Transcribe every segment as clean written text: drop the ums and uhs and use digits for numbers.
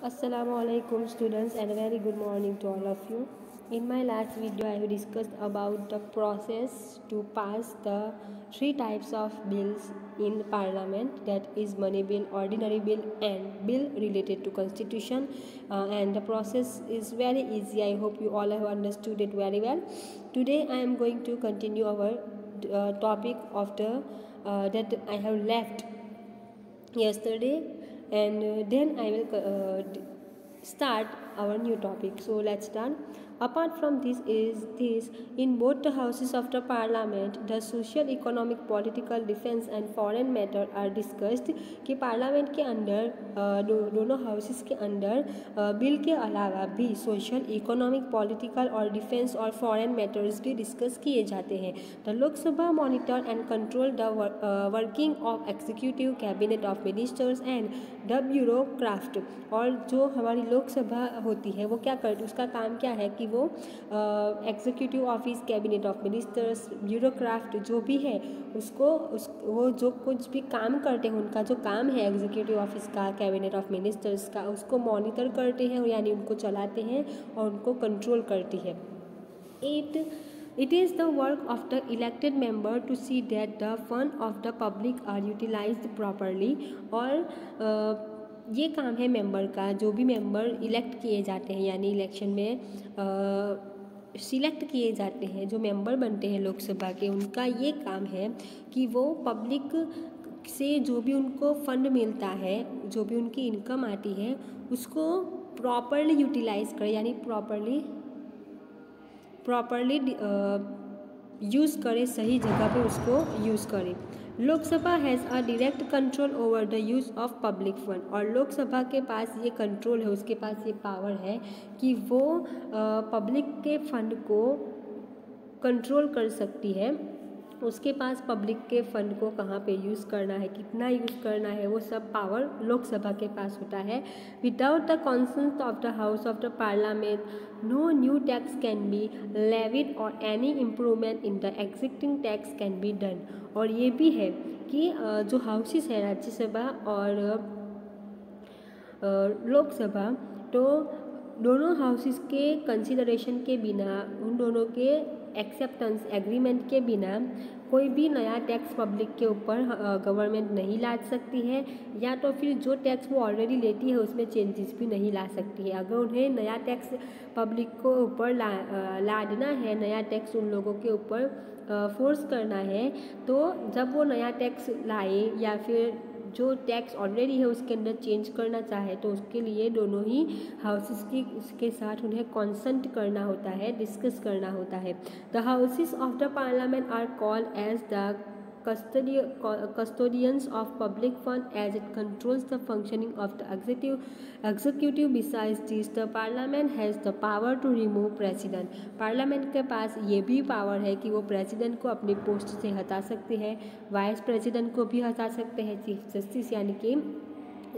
Assalamualaikum students and a very good morning to all of you. In my last video I have discussed about the process to pass the three types of bills in parliament, that is money bill, ordinary bill and bill related to constitution, and the process is very easy. I hope you all have understood it very well. Today I am going to continue our topic of the that I have left yesterday, and then I will start our new topic. So let's start. Apart from this is this, in both the houses of the parliament the social, economic, political, defense and foreign matter are discussed. कि parliament के अंदर दोनों houses के अंदर bill के अलावा भी social, economic, political और डिफेंस और फॉरेन मैटर्स भी डिस्कस किए जाते हैं. The Lok Sabha monitor and control the working of executive cabinet of ministers and the bureaucracy. और जो हमारी लोकसभा होती है वो क्या करती है, उसका काम क्या है कि वो executive office, cabinet of ministers, bureaucracy जो भी है वो जो कुछ भी काम करते हैं, उनका जो काम है एग्जीक्यूटिव ऑफिस का, कैबिनेट ऑफ मिनिस्टर्स का, उसको मॉनिटर करते हैं, यानी उनको चलाते हैं और उनको कंट्रोल करती है. It is the work of the elected member to see that the fund of the public are utilized properly. और ये काम है मेंबर का, जो भी मेंबर इलेक्ट किए जाते हैं यानी इलेक्शन में सिलेक्ट किए जाते हैं, जो मेंबर बनते हैं लोकसभा के, उनका ये काम है कि वो पब्लिक से जो भी उनको फंड मिलता है, जो भी उनकी इनकम आती है, उसको प्रॉपरली यूटिलाइज करें, यानी प्रॉपरली यूज़ करें, सही जगह पे उसको यूज़ करें. Lok Sabha has a direct control over the use of public fund. और लोकसभा के पास ये कंट्रोल है, उसके पास ये पावर है कि वो पब्लिक के फंड को कंट्रोल कर सकती है. उसके पास पब्लिक के फंड को कहाँ पे यूज़ करना है, कितना यूज़ करना है, वो सब पावर लोकसभा के पास होता है. Without the consent of the house of the parliament no new tax can be levied और any improvement in the existing tax can be done. और ये भी है कि जो हाउसेस है राज्यसभा और लोकसभा, तो दोनों हाउसेस के कंसिडरेशन के बिना, उन दोनों के एक्सेप्टेंस एग्रीमेंट के बिना कोई भी नया टैक्स पब्लिक के ऊपर गवर्नमेंट नहीं ला सकती है, या तो फिर जो टैक्स वो ऑलरेडी लेती है उसमें चेंजेस भी नहीं ला सकती है. अगर उन्हें नया टैक्स पब्लिक को ऊपर लादना है, नया टैक्स उन लोगों के ऊपर फोर्स करना है, तो जब वो नया टैक्स लाए या फिर जो टैक्स ऑलरेडी है उसके अंदर चेंज करना चाहे, तो उसके लिए दोनों ही हाउसेस के साथ उन्हें कंसल्ट करना होता है, डिस्कस करना होता है. The houses of the parliament are called as the custodians of public fund, as it controls the functioning of the executive. Besides this, the parliament has the power to remove president. Parliament के पास ये भी power है कि वो president को अपनी post से हटा सकते हैं, वाइस प्रेसिडेंट को भी हटा सकते हैं, चीफ जस्टिस यानी कि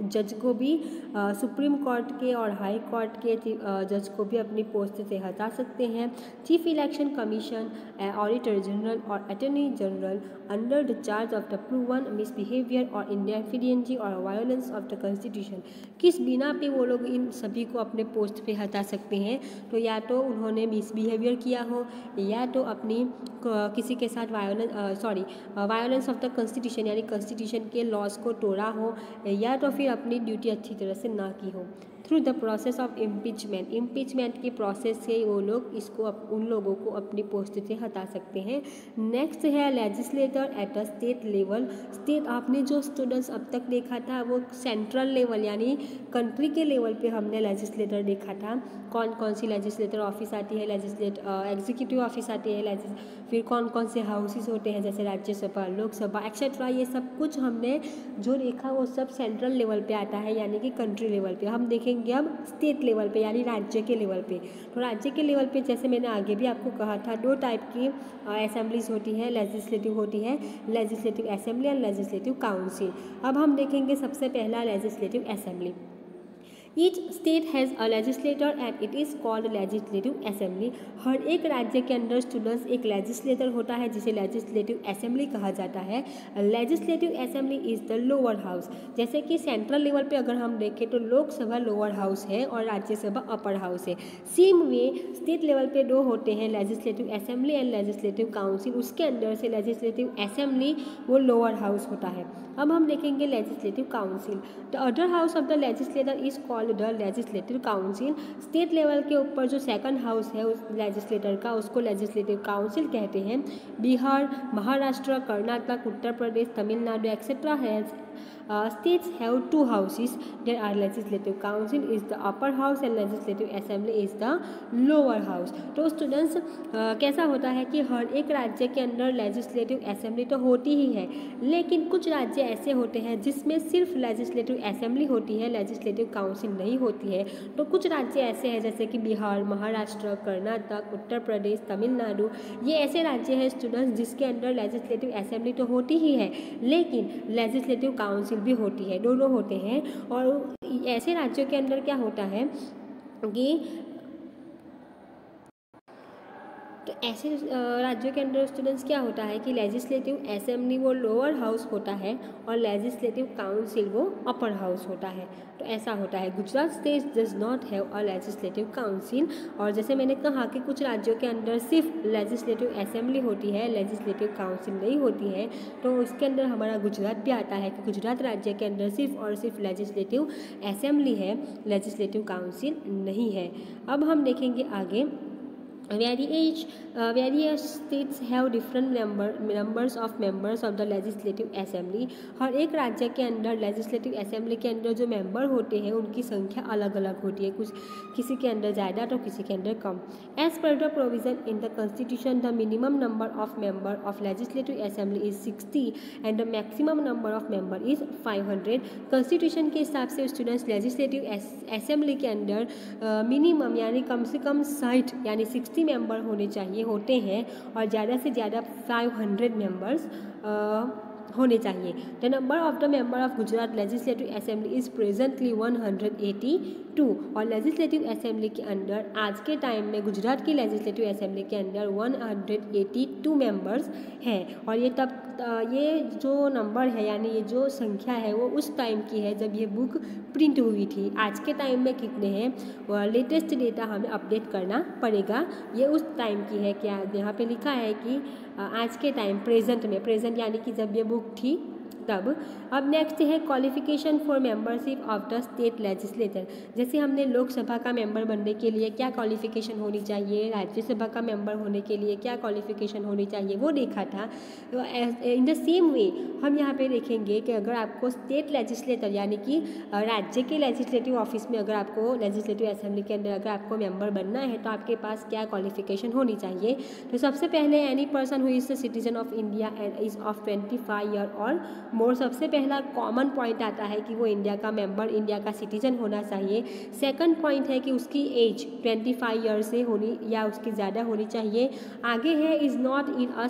जज को भी, सुप्रीम कोर्ट के और हाई कोर्ट के जज को भी अपनी पोस्ट से हटा सकते हैं. Chief election commission, auditor general और attorney general under the charge of the proven misbehaviour और इंडेफिडेंसी और वायोलेंस ऑफ द कॉन्स्टिट्यूशन. किस बिना पे वो लोग इन सभी को अपने पोस्ट पे हटा सकते हैं, तो या तो उन्होंने मिसबिहेवियर किया हो, या तो अपनी किसी के साथ वायोलेंस ऑफ द कॉन्स्टिट्यूशन यानी कॉन्स्टिट्यूशन के लॉज को तोड़ा हो, या तो फिर अपनी ड्यूटी अच्छी तरह से ना की हो. Through the process of impeachment की प्रोसेस से वो लोग उन लोगों को अपनी पोस्ट से हटा सकते हैं. नेक्स्ट है legislator at the state level. State, आपने जो स्टूडेंट्स अब तक देखा था वो सेंट्रल लेवल यानी कंट्री के लेवल पे हमने लेजिस्लेटर देखा था. कौन कौन सी लेजिस्लेटर ऑफिस आती है, एग्जीक्यूटिव ऑफिस आती है, फिर कौन कौन से हाउसेस होते हैं जैसे राज्यसभा, लोकसभा एक्सेट्रा. ये सब कुछ हमने जो देखा वो सब सेंट्रल लेवल पे आता है यानी कि कंट्री लेवल पे. हम देखेंगे अब स्टेट लेवल पे यानी राज्य के लेवल पे. तो राज्य के लेवल पे जैसे मैंने आगे भी आपको कहा था, दो टाइप की असेंबलीज होती है, लेजिस्लेटिव होती है, legislative assembly and legislative council. अब हम देखेंगे सबसे पहला legislative assembly. Each state has a legislature and it is called legislative assembly. हर एक राज्य के अंदर स्टूडेंट्स एक लेजिस्लेटर होता है जिसे लेजिस्लेटिव असेंबली कहा जाता है। Legislative assembly is the lower house. जैसे कि सेंट्रल लेवल पे अगर हम देखें तो लोकसभा लोअर हाउस है और राज्यसभा अपर हाउस है। सेम वे स्टेट लेवल पे दो होते हैं, legislative assembly and legislative council. उसके अंदर से लेजिस्लेटिव असेंबली वो लोअर हाउस होता है। अब हम देखेंगे legislative council. The other house of the legislator is called the legislative council. State level के ऊपर जो सेकंड हाउस है उस लेजिस्लेटर का, उसको लेजिस्लेटिव काउंसिल कहते हैं। Bihar, Maharashtra, Karnataka, Uttar Pradesh, Tamil Nadu etcetera has states have two houses. There are legislative council is the upper house and legislative assembly is the lower house. तो स्टूडेंट्स कैसा होता है कि हर एक राज्य के अंदर लेजिस्लेटिव असेंबली तो होती ही है, लेकिन कुछ राज्य ऐसे होते हैं जिसमें सिर्फ लेजिस्लेटिव असेंबली होती है, लेजिस्लेटिव काउंसिल नहीं होती है। तो कुछ राज्य ऐसे हैं जैसे कि बिहार, महाराष्ट्र, कर्नाटक, उत्तर प्रदेश, तमिलनाडु, ये ऐसे राज्य हैं स्टूडेंट्स जिसके अंदर लेजिस्लेटिव असेंबली तो होती ही है लेकिन लेजिस्लेटिव काउंसिल भी होती है, दोनों होते हैं। और ऐसे राज्यों के अंदर क्या होता है कि तो ऐसे राज्यों के अंदर स्टूडेंट्स क्या होता है कि लेजिस्लेटिव असेंबली वो लोअर हाउस होता है और लेजिस्लेटिव काउंसिल वो अपर हाउस होता है। तो ऐसा होता है। Gujarat state does not have a legislative council. और जैसे मैंने कहा कि कुछ राज्यों के अंदर सिर्फ लेजिस्लेटिव असेंबली होती है, लेजिस्लेटिव काउंसिल नहीं होती है। तो इसके अंदर हमारा गुजरात भी आता है कि गुजरात राज्य के अंदर सिर्फ और सिर्फ लेजिस्लेटिव असेंबली है, लेजिस्लेटिव काउंसिल नहीं है। अब हम देखेंगे आगे। Various states have different numbers of members of the legislative assembly. हर एक राज्य के अंदर लेजिस्लेटिव असेंबली के अंदर जो मेंबर होते हैं उनकी संख्या अलग अलग होती है, कुछ किसी के अंदर ज़्यादा तो किसी के अंदर कम। As per the provision in the constitution, the minimum number of member of legislative assembly is 60 and the maximum number of member is 500. Constitution के हिसाब से स्टूडेंट्स लेजिस्लेटिव असेंबली के अंदर मिनिमम यानी कम से कम 60 यानी 60 मेंबर होने चाहिए होते हैं और ज़्यादा से ज़्यादा 500 मेंबर्स होने चाहिए। The number of the member of Gujarat legislative assembly is presently 182 और लेजिस्लेटिव असेंबली के अंदर आज के टाइम में गुजरात की लेजिस्लेटिव असेंबली के अंदर 182 मेंबर्स हैं। और ये जो नंबर है यानी ये जो संख्या है वो उस टाइम की है जब ये बुक प्रिंट हुई थी। आज के टाइम में कितने हैं, लेटेस्ट डेटा हमें अपडेट करना पड़ेगा। ये उस टाइम की है, क्या यहाँ पे लिखा है कि आज के टाइम प्रेजेंट यानी कि जब ये बुक थी तब। अब नेक्स्ट है qualification for membership of the state legislator. जैसे हमने लोकसभा का मेंबर बनने के लिए क्या क्वालिफिकेशन होनी चाहिए, राज्यसभा का मेंबर होने के लिए क्या क्वालिफिकेशन होनी चाहिए वो देखा था। तो इन द सेम वे हम यहाँ पे देखेंगे कि अगर आपको स्टेट लेजिस्लेटर यानी कि राज्य के लेजिस्लेटिव ऑफिस में अगर आपको लेजिस्लेटिव असेंबली के अंदर अगर आपको मेंबर बनना है तो आपके पास क्या क्वालिफिकेशन होनी चाहिए। तो सबसे पहले any person who is the citizen of India and is of 25 year और मोर। सबसे पहला कॉमन पॉइंट आता है कि वो इंडिया का मेंबर, इंडिया का सिटीजन होना चाहिए। सेकंड पॉइंट है कि उसकी एज 25 ईयर से होनी या उसकी ज़्यादा होनी चाहिए। आगे है is not in a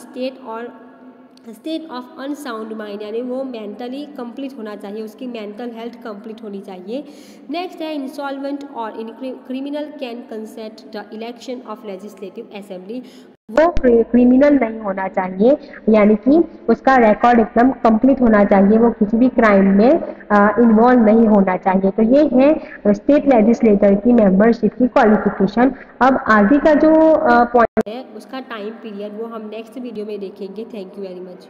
state of unsound mind यानी वो मेंटली कंप्लीट होना चाहिए, उसकी मेंटल हेल्थ कंप्लीट होनी चाहिए। नेक्स्ट है इंसॉल्वेंट और in criminal can consent the election of legislative assembly. वो क्रिमिनल नहीं होना चाहिए यानी कि उसका रिकॉर्ड एकदम कंप्लीट होना चाहिए, वो किसी भी क्राइम में इन्वॉल्व नहीं होना चाहिए। तो ये है स्टेट लेजिस्लेटर की मेंबरशिप की क्वालिफिकेशन। अब आगे का जो पॉइंट है उसका टाइम पीरियड वो हम नेक्स्ट वीडियो में देखेंगे। Thank you very much.